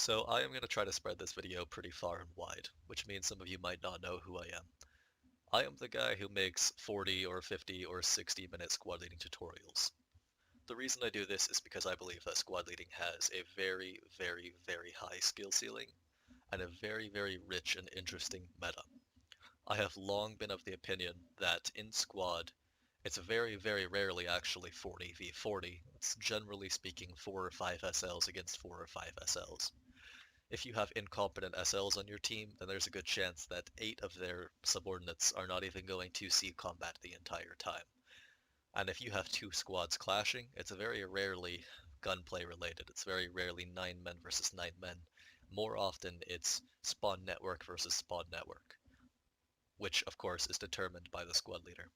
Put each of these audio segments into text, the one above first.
So I am going to try to spread this video pretty far and wide, which means some of you might not know who I am. I am the guy who makes 40 or 50 or 60-minute squad leading tutorials. The reason I do this is because I believe that squad leading has a very, very, very high skill ceiling and a very, very rich and interesting meta. I have long been of the opinion that in squad, it's very, very rarely actually 40v40. It's generally speaking 4 or 5 SLs against 4 or 5 SLs. If you have incompetent SLs on your team, then there's a good chance that 8 of their subordinates are not even going to see combat the entire time. And if you have 2 squads clashing, it's very rarely gunplay related. It's very rarely 9 men versus 9 men. More often, it's spawn network versus spawn network, which of course is determined by the squad leader.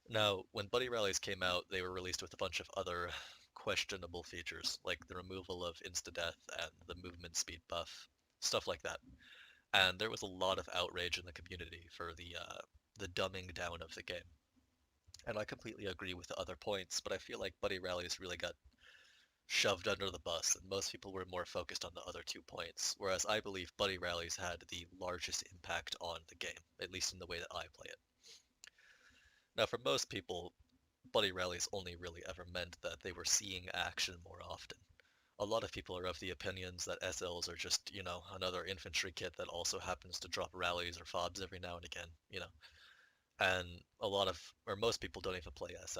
Now, when Buddy Rallies came out, they were released with a bunch of other questionable features, like the removal of insta-death and the movement speed buff, stuff like that. And there was a lot of outrage in the community for the dumbing down of the game. And I completely agree with the other points, but I feel like Buddy Rallies really got shoved under the bus, and most people were more focused on the other 2 points, whereas I believe Buddy Rallies had the largest impact on the game, at least in the way that I play it. Now, for most people, Buddy Rallies only really ever meant that they were seeing action more often. A lot of people are of the opinions that SLs are just, another infantry kit that also happens to drop rallies or fobs every now and again. And most people don't even play SL.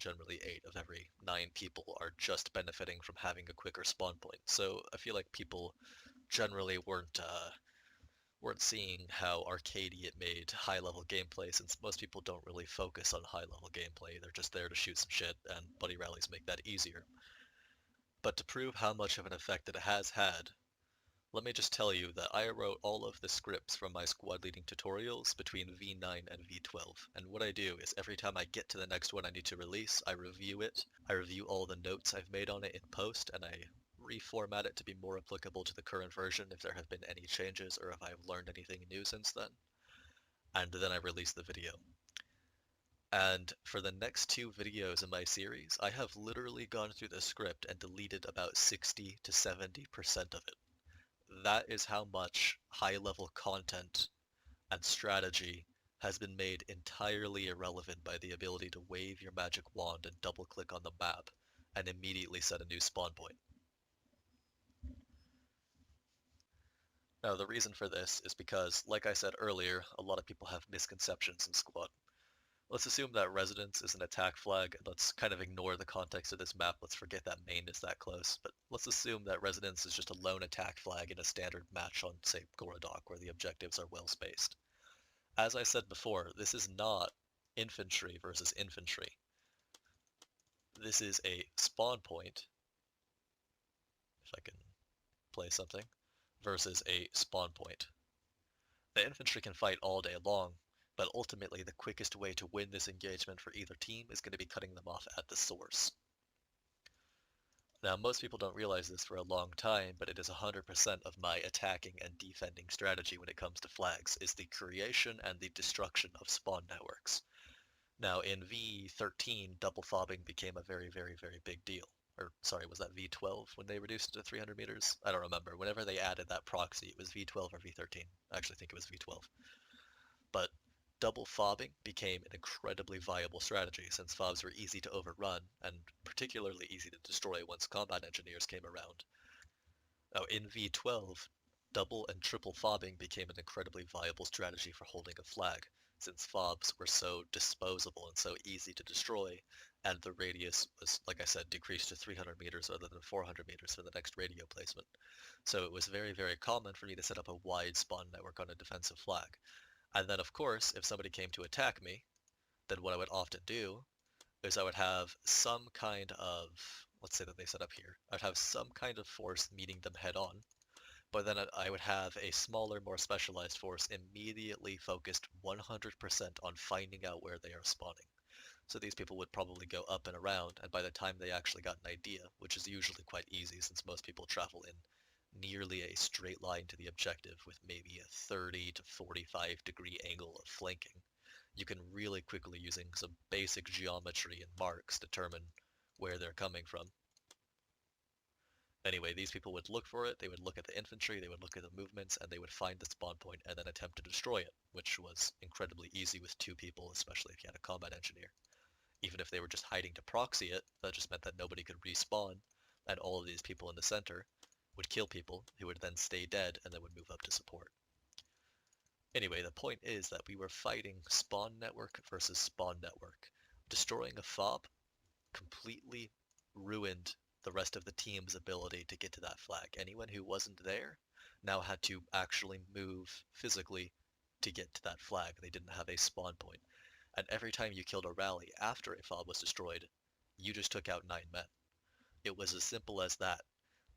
Generally 8 of every 9 people are just benefiting from having a quicker spawn point. So I feel like people generally weren't seeing how arcadey it made high-level gameplay, since most people don't really focus on high-level gameplay. They're just there to shoot some shit, and buddy rallies make that easier. But to prove how much of an effect it has had, let me just tell you that I wrote all of the scripts from my squad leading tutorials between V9 and V12. And what I do is every time I get to the next one I need to release, I review it. I review all the notes I've made on it in post, and I reformat it to be more applicable to the current version if there have been any changes or if I've learned anything new since then. And then I release the video. And for the next 2 videos in my series, I have literally gone through the script and deleted about 60 to 70% of it. That is how much high-level content and strategy has been made entirely irrelevant by the ability to wave your magic wand and double-click on the map and immediately set a new spawn point. Now, the reason for this is because, like I said earlier, a lot of people have misconceptions in Squad. Let's assume that Residence is an attack flag, and let's kind of ignore the context of this map. Let's forget that main is that close, but let's assume that Residence is just a lone attack flag in a standard match on, say, Gorodok, where the objectives are well spaced. As I said before, this is not infantry versus infantry. This is a spawn point, if I can play something, versus a spawn point. The infantry can fight all day long, but ultimately the quickest way to win this engagement for either team is going to be cutting them off at the source. Now, most people don't realize this for a long time, but it is 100% of my attacking and defending strategy when it comes to flags, is the creation and the destruction of spawn networks. Now, in V13, double fobbing became a very, very, very big deal. Or, sorry, was that V12 when they reduced it to 300 meters? I don't remember. Whenever they added that proxy, it was V12 or V13. I actually think it was V12. But double fobbing became an incredibly viable strategy, since fobs were easy to overrun and particularly easy to destroy once combat engineers came around. Now, in V12, double and triple fobbing became an incredibly viable strategy for holding a flag, since fobs were so disposable and so easy to destroy, and the radius was, like I said, decreased to 300 meters rather than 400 meters for the next radio placement. So it was very, very common for me to set up a wide spawn network on a defensive flag. And then, of course, if somebody came to attack me, then what I would often do is I would have some kind of, let's say that they set up here, I'd have some kind of force meeting them head on, but then I would have a smaller, more specialized force immediately focused 100% on finding out where they are spawning. So these people would probably go up and around, and by the time they actually got an idea, which is usually quite easy since most people travel in nearly a straight line to the objective with maybe a 30 to 45 degree angle of flanking, you can really quickly, using some basic geometry and marks, determine where they're coming from. Anyway, these people would look for it, they would look at the infantry, they would look at the movements, and they would find the spawn point and then attempt to destroy it, which was incredibly easy with 2 people, especially if you had a combat engineer. Even if they were just hiding to proxy it, that just meant that nobody could respawn, and all of these people in the center would kill people who would then stay dead and then would move up to support. Anyway, the point is that we were fighting spawn network versus spawn network. Destroying a fob completely ruined the rest of the team's ability to get to that flag. Anyone who wasn't there now had to actually move physically to get to that flag. They didn't have a spawn point. And every time you killed a rally after a fob was destroyed, you just took out 9 men. It was as simple as that.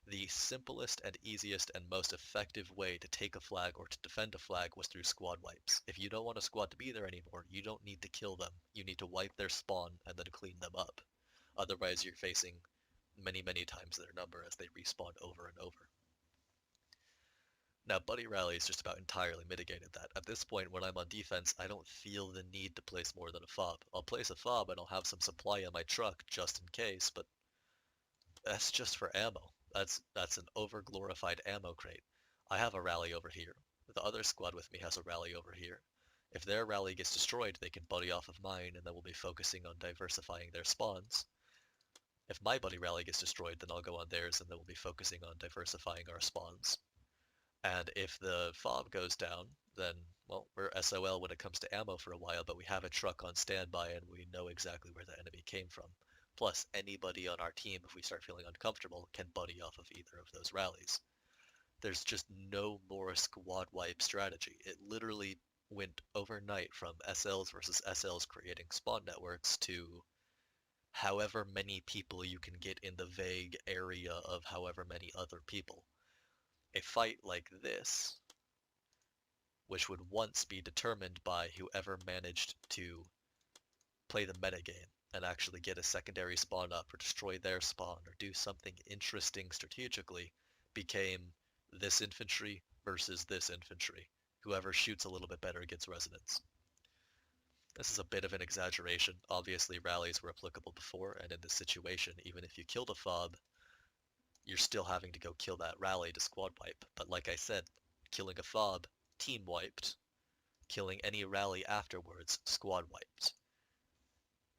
The simplest and easiest and most effective way to take a flag or to defend a flag was through squad wipes. If you don't want a squad to be there anymore, you don't need to kill them. You need to wipe their spawn and then clean them up. Otherwise, you're facing many, many times their number as they respawn over and over. Now, buddy rallies just about entirely mitigated that. At this point, when I'm on defense, I don't feel the need to place more than a fob. I'll place a fob and I'll have some supply in my truck just in case, but that's just for ammo. That's an over-glorified ammo crate. I have a rally over here. The other squad with me has a rally over here. If their rally gets destroyed, they can buddy off of mine, and then we'll be focusing on diversifying their spawns. If my buddy rally gets destroyed, then I'll go on theirs, and then we'll be focusing on diversifying our spawns. And if the fob goes down, then, well, we're SOL when it comes to ammo for a while, but we have a truck on standby and we know exactly where the enemy came from. Plus, anybody on our team, if we start feeling uncomfortable, can buddy off of either of those rallies. There's just no more squad wipe strategy. It literally went overnight from SLs versus SLs creating spawn networks to however many people you can get in the vague area of however many other people. A fight like this, which would once be determined by whoever managed to play the metagame and actually get a secondary spawn up or destroy their spawn or do something interesting strategically, became this infantry versus this infantry. Whoever shoots a little bit better gets resonance. This is a bit of an exaggeration. Obviously, rallies were applicable before, and in this situation, even if you killed a fob, you're still having to go kill that rally to squad wipe. But like I said, killing a fob, team wiped. Killing any rally afterwards, squad wiped.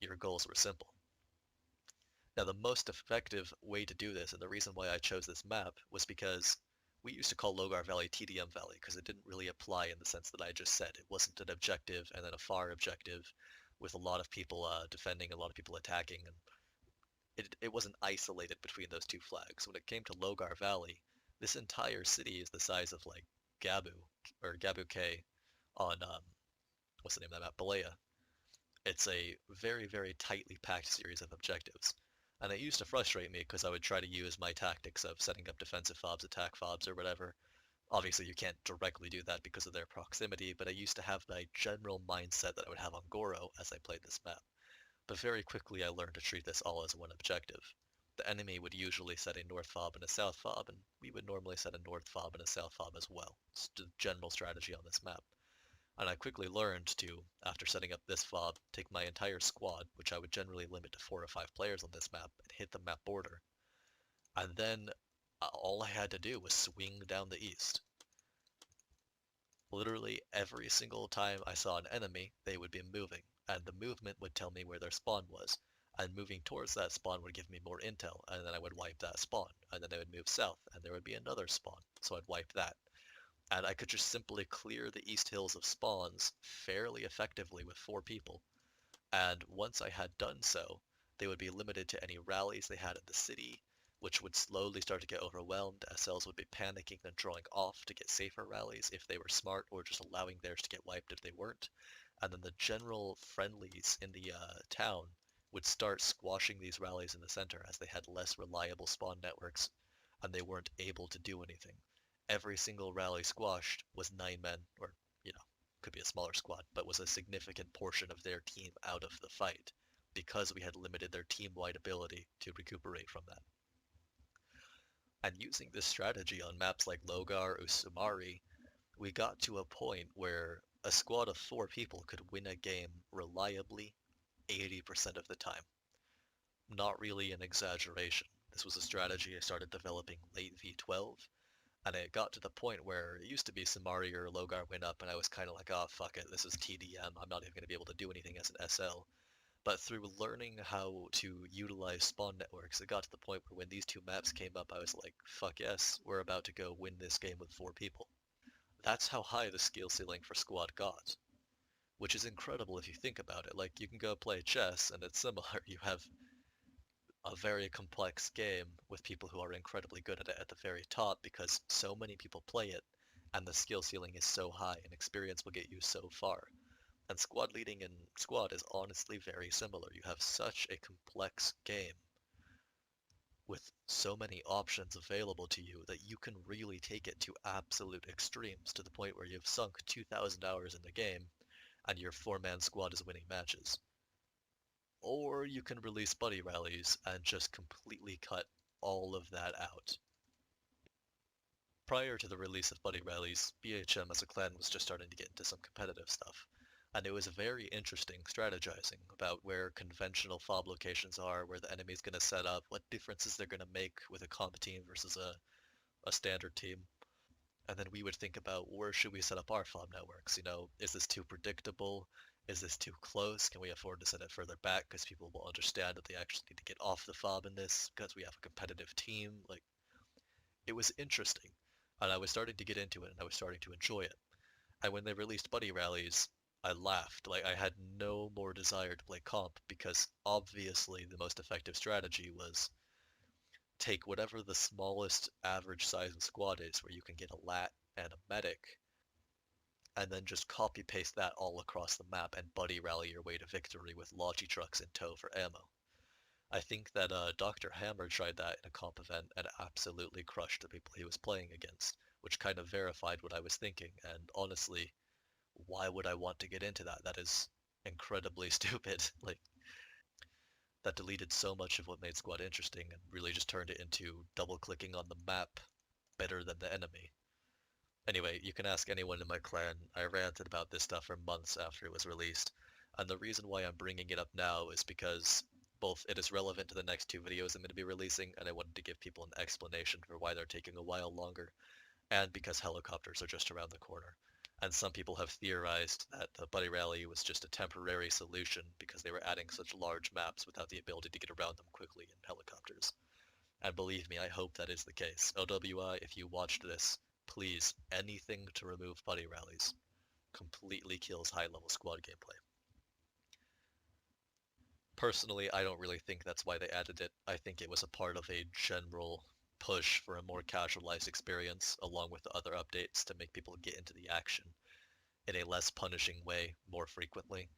Your goals were simple. Now, the most effective way to do this, and the reason why I chose this map, was because we used to call Logar Valley TDM Valley, because it didn't really apply in the sense that I just said. It wasn't an objective and then a far objective with a lot of people defending, a lot of people attacking, and it wasn't isolated between those two flags. When it came to Logar Valley, this entire city is the size of like Gabu, or Gabu K on, what's the name of that map? Balea. It's a very, very tightly packed series of objectives. And it used to frustrate me because I would try to use my tactics of setting up defensive fobs, attack fobs, or whatever. Obviously, you can't directly do that because of their proximity, but I used to have my general mindset that I would have on Goro as I played this map. But very quickly I learned to treat this all as one objective. The enemy would usually set a north fob and a south fob, and we would normally set a north fob and a south fob as well. It's the general strategy on this map. And I quickly learned to, after setting up this fob, take my entire squad, which I would generally limit to 4 or 5 players on this map, and hit the map border. And then all I had to do was swing down the east. Literally every single time I saw an enemy, they would be moving, and the movement would tell me where their spawn was. And moving towards that spawn would give me more intel, and then I would wipe that spawn, and then I would move south, and there would be another spawn, so I'd wipe that. And I could just simply clear the east hills of spawns fairly effectively with 4 people. And once I had done so, they would be limited to any rallies they had in the city, which would slowly start to get overwhelmed. SLs would be panicking and drawing off to get safer rallies if they were smart, or just allowing theirs to get wiped if they weren't. And then the general friendlies in the town would start squashing these rallies in the center as they had less reliable spawn networks and they weren't able to do anything. Every single rally squashed was 9 men, or, could be a smaller squad, but was a significant portion of their team out of the fight because we had limited their team-wide ability to recuperate from that. And using this strategy on maps like Logar or Sumari, we got to a point where a squad of 4 people could win a game reliably 80% of the time. Not really an exaggeration. This was a strategy I started developing late V12, and it got to the point where it used to be Samari or Logar went up, and I was kind of like, oh, fuck it, this is TDM, I'm not even going to be able to do anything as an SL. But through learning how to utilize spawn networks, it got to the point where when these two maps came up, I was like, fuck yes, we're about to go win this game with 4 people. That's how high the skill ceiling for squad got, which is incredible if you think about it. Like, you can go play chess, and it's similar. You have a very complex game with people who are incredibly good at it at the very top because so many people play it, and the skill ceiling is so high, and experience will get you so far. And squad leading in squad is honestly very similar. You have such a complex game with so many options available to you that you can really take it to absolute extremes to the point where you've sunk 2,000 hours in the game and your 4-man squad is winning matches. Or you can release buddy rallies and just completely cut all of that out. Prior to the release of buddy rallies, BHM as a clan was just starting to get into some competitive stuff. And it was very interesting strategizing about where conventional fob locations are, where the enemy's going to set up, what differences they're going to make with a comp team versus a standard team. And then we would think about where should we set up our fob networks? You know, is this too predictable? Is this too close? Can we afford to set it further back because people will understand that they actually need to get off the fob in this because we have a competitive team? Like, it was interesting. And I was starting to get into it and I was starting to enjoy it. And when they released buddy rallies, I laughed. Like, I had no more desire to play comp because obviously the most effective strategy was take whatever the smallest average size of squad is where you can get a lat and a medic, and then just copy paste that all across the map and buddy rally your way to victory with logi trucks in tow for ammo. I think that Dr. Hammer tried that in a comp event and absolutely crushed the people he was playing against, which kind of verified what I was thinking. And honestly, why would I want to get into that? That is incredibly stupid. Like, that deleted so much of what made Squad interesting and really just turned it into double clicking on the map better than the enemy. Anyway, you can ask anyone in my clan. I ranted about this stuff for months after it was released, and the reason why I'm bringing it up now is because both it is relevant to the next 2 videos I'm going to be releasing, and I wanted to give people an explanation for why they're taking a while longer, and because helicopters are just around the corner. And some people have theorized that the Buddy Rally was just a temporary solution because they were adding such large maps without the ability to get around them quickly in helicopters. And believe me, I hope that is the case. OWI, if you watched this, please, anything to remove Buddy Rallies completely kills high-level squad gameplay. Personally, I don't really think that's why they added it. I think it was a part of a general push for a more casualized experience, along with the other updates to make people get into the action in a less punishing way more frequently.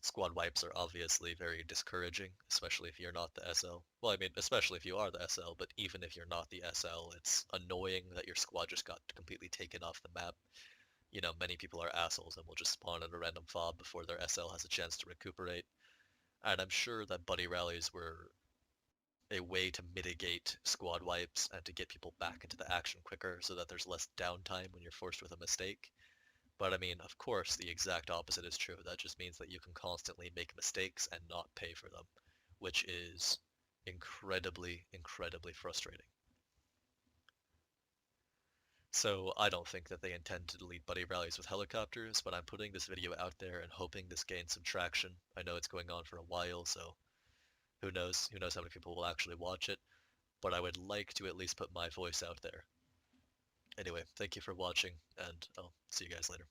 Squad wipes are obviously very discouraging, especially if you're not the SL. Well, I mean, especially if you are the SL, but even if you're not the SL, it's annoying that your squad just got completely taken off the map. You know, many people are assholes and will just spawn at a random fob before their SL has a chance to recuperate. And I'm sure that buddy rallies were a way to mitigate squad wipes and to get people back into the action quicker so that there's less downtime when you're forced with a mistake. But I mean, of course, the exact opposite is true. That just means that you can constantly make mistakes and not pay for them, which is incredibly, incredibly frustrating. So I don't think that they intend to delete buddy rallies with helicopters, but I'm putting this video out there and hoping this gains some traction. I know it's going on for a while, so who knows? Who knows how many people will actually watch it, but I would like to at least put my voice out there. Anyway, thank you for watching, and I'll see you guys later.